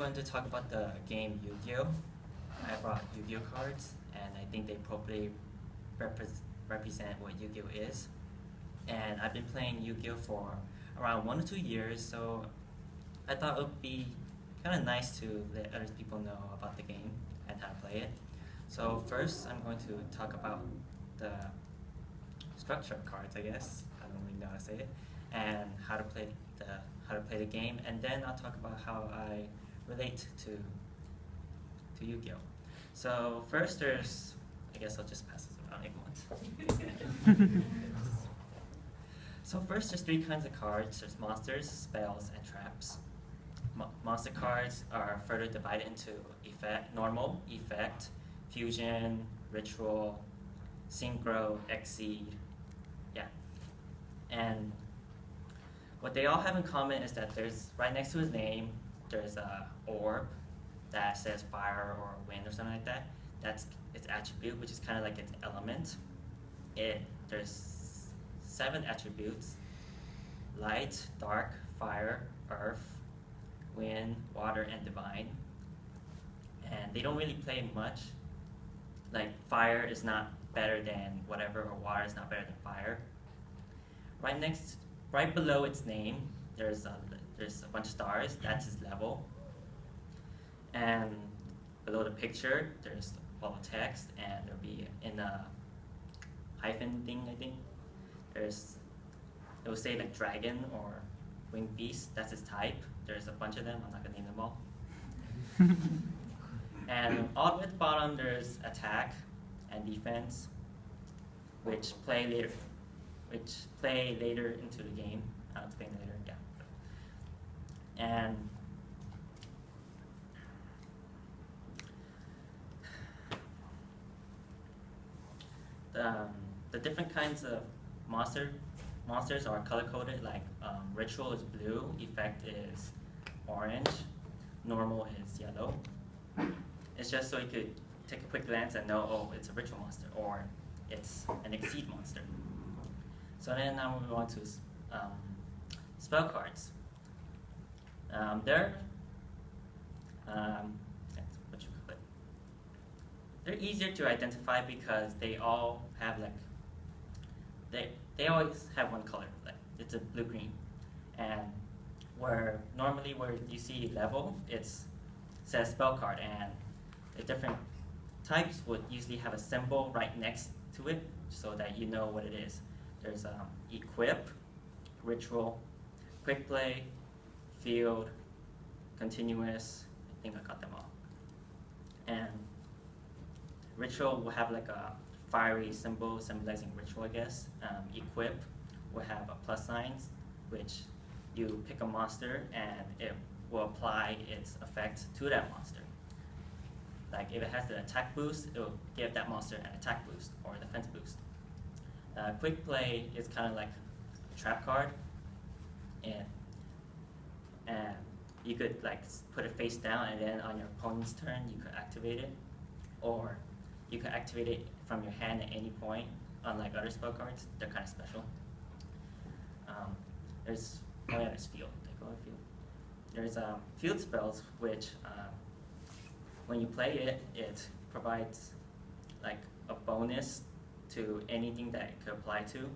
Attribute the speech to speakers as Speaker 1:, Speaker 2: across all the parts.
Speaker 1: going to talk about the game Yu-Gi-Oh! I brought Yu-Gi-Oh! Cards, and I think they appropriately represent what Yu-Gi-Oh! Is. And I've been playing Yu-Gi-Oh! For around 1 or 2 years, so I thought it would be kind of nice to let other people know about the game and how to play it. So first, I'm going to talk about the structure of cards, I guess. I don't really know how to say it, and how to play the game, and then I'll talk about how I relate to Yu-Gi-Oh. So first, I guess I'll just pass this around at once. So first, there's 3 kinds of cards. There's monsters, spells, and traps. Monster cards are further divided into normal, effect, fusion, ritual, synchro, exceed. Yeah. And what they all have in common is that there's, right next to his name, there's a orb that says fire or wind or something like that. That's its attribute, which is kind of like its element. There's 7 attributes: light, dark, fire, earth, wind, water, and divine. And they don't really play much. Like, fire is not better than whatever, or water is not better than fire. Right below its name, there's a bunch of stars. That's his level. And below the picture, there's all the text, and there'll be in a hyphen thing, I think. It will say like dragon or winged beast. That's his type. There's a bunch of them. I'm not gonna name them all. And all the way at the bottom, there's attack and defense, which play later into the game. I'll explain later. Yeah. And the different kinds of monsters are color coded. Like ritual is blue, effect is orange, normal is yellow. It's just so you could take a quick glance and know, oh, it's a ritual monster, or it's an exceed monster. So then now we move on to spell cards. They're easier to identify because they all have they always have one color, like it's a blue-green, and where you see level, it says spell card, and the different types would usually have a symbol right next to it so that you know what it is. There's equip, ritual, quick play, field, continuous. I think I got them all. And ritual will have like a fiery symbol symbolizing ritual, I guess. Equip will have a plus signs, which you pick a monster and it will apply its effect to that monster. Like if it has the attack boost, it will give that monster an attack boost or a defense boost. Quick play is kind of like a trap card, and you could like put it face down, and then on your opponent's turn you could activate it, or you could activate it from your hand at any point. Unlike other spell cards, they're kind of special. There's field. There's field spells, which when you play it, it provides like a bonus to anything that it could apply to.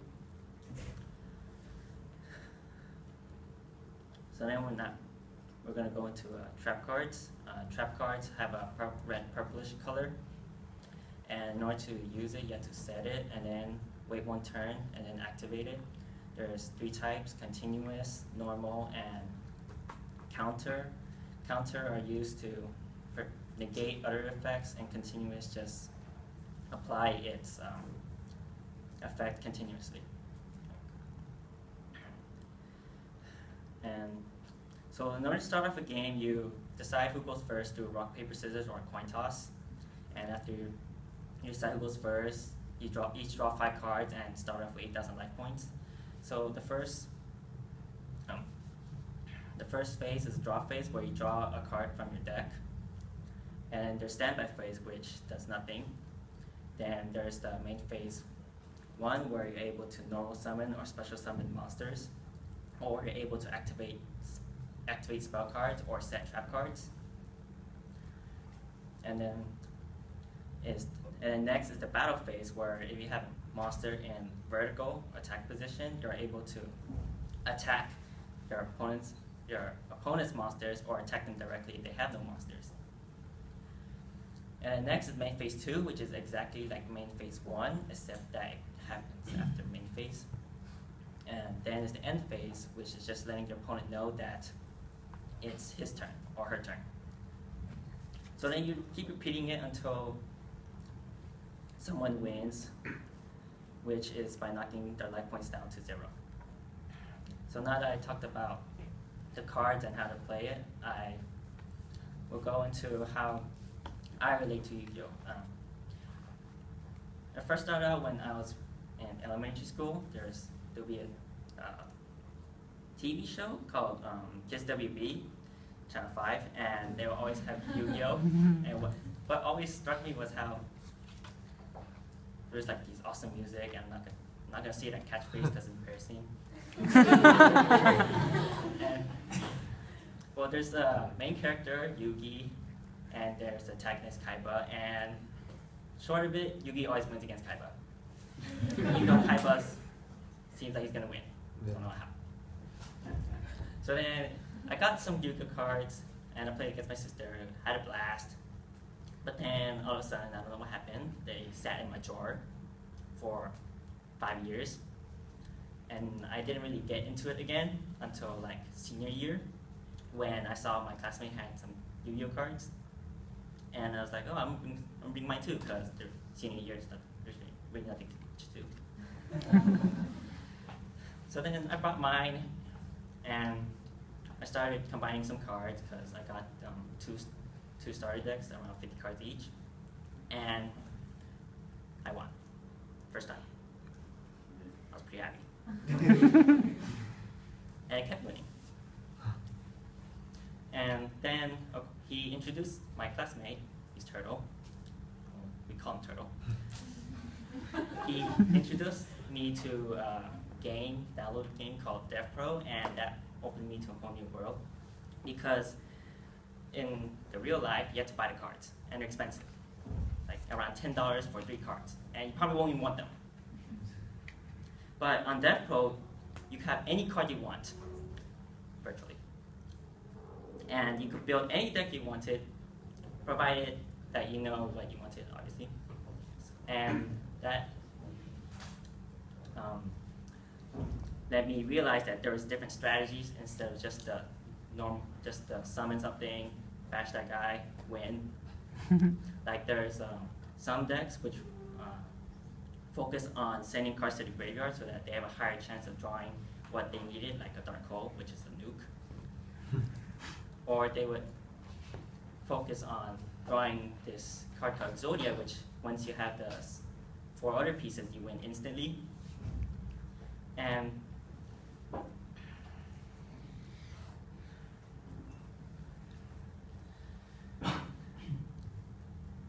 Speaker 1: So then we're going to go into trap cards. Trap cards have a red purplish color, and in order to use it, you have to set it and then wait 1 turn and then activate it. There's 3 types: continuous, normal, and counter. Counter are used to negate other effects, and continuous just apply its effect continuously. And so in order to start off a game, you decide who goes first through rock, paper, scissors, or a coin toss. And after you decide who goes first, you each draw 5 cards and start off with 8,000 life points. So the first phase is draw phase, where you draw a card from your deck. And there's standby phase, which does nothing. Then there's the main phase 1, where you're able to normal summon or special summon monsters, or you're able to activate spell cards or set trap cards. And then next is the battle phase, where if you have a monster in vertical attack position, you're able to attack your opponent's monsters or attack them directly if they have no monsters. And next is main phase 2, which is exactly like main phase 1, except that it happens after main phase. And then is the end phase, which is just letting your opponent know that it's his turn or her turn. So then you keep repeating it until someone wins, which is by knocking their life points down to 0. So now that I talked about the cards and how to play it, I will go into how I relate to Yu-Gi-Oh! I first started out when I was in elementary school. There'll be a TV show called Kiss WB, Channel 5, and they will always have Yu-Gi-Oh! And what always struck me was how there's like these awesome music, and I'm not gonna say that catchphrase because it's embarrassing. And, well, there's the main character, Yugi, and there's the antagonist, Kaiba, and short of it, Yugi always wins against Kaiba. Even though Kaiba seems like he's gonna win. I don't know how. So then I got some Yu-Gi-Oh cards, and I played against my sister, had a blast. But then all of a sudden, I don't know what happened. They sat in my drawer for 5 years. And I didn't really get into it again until like senior year, when I saw my classmate had some Yu-Gi-Oh cards. And I was like, oh, I'm bringing mine too, because they're senior year, so there's really nothing to do. So then I brought mine, and I started combining some cards, because I got two starter decks, around 50 cards each, and I won. First time. I was pretty happy. And I kept winning. And then he introduced my classmate, he's Turtle. We call him Turtle. He introduced me to a game, downloaded game called Death Pro, and that opened me to a whole new world. Because in the real life, you have to buy the cards, and they're expensive. Like around $10 for 3 cards, and you probably won't even want them. But on Death Pro, you can have any card you want, virtually. And you could build any deck you wanted, provided that you know what you wanted, obviously. And that let me realize that there was different strategies instead of just the summon something, bash that guy, win. Like there's some decks which focus on sending cards to the graveyard so that they have a higher chance of drawing what they needed, like a Dark Hole, which is a nuke. Or they would focus on drawing this card called Exodia, which once you have the 4 other pieces, you win instantly. And it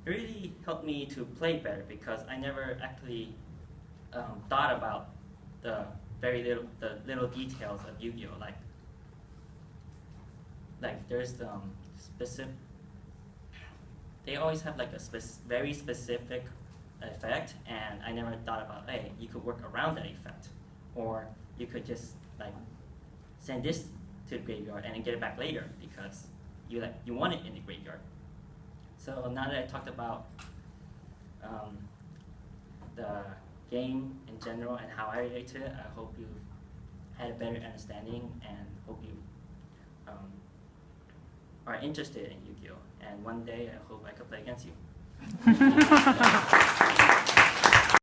Speaker 1: really helped me to play better, because I never actually thought about the little details of Yu-Gi-Oh! Like there's specific. They always have like a very specific effect, and I never thought about, hey, you could work around that effect, or you could just like send this to the graveyard and then get it back later because you want it in the graveyard. So now that I talked about the game in general and how I relate to it, I hope you had a better understanding, and hope you are interested in Yu-Gi-Oh! And one day I hope I could play against you.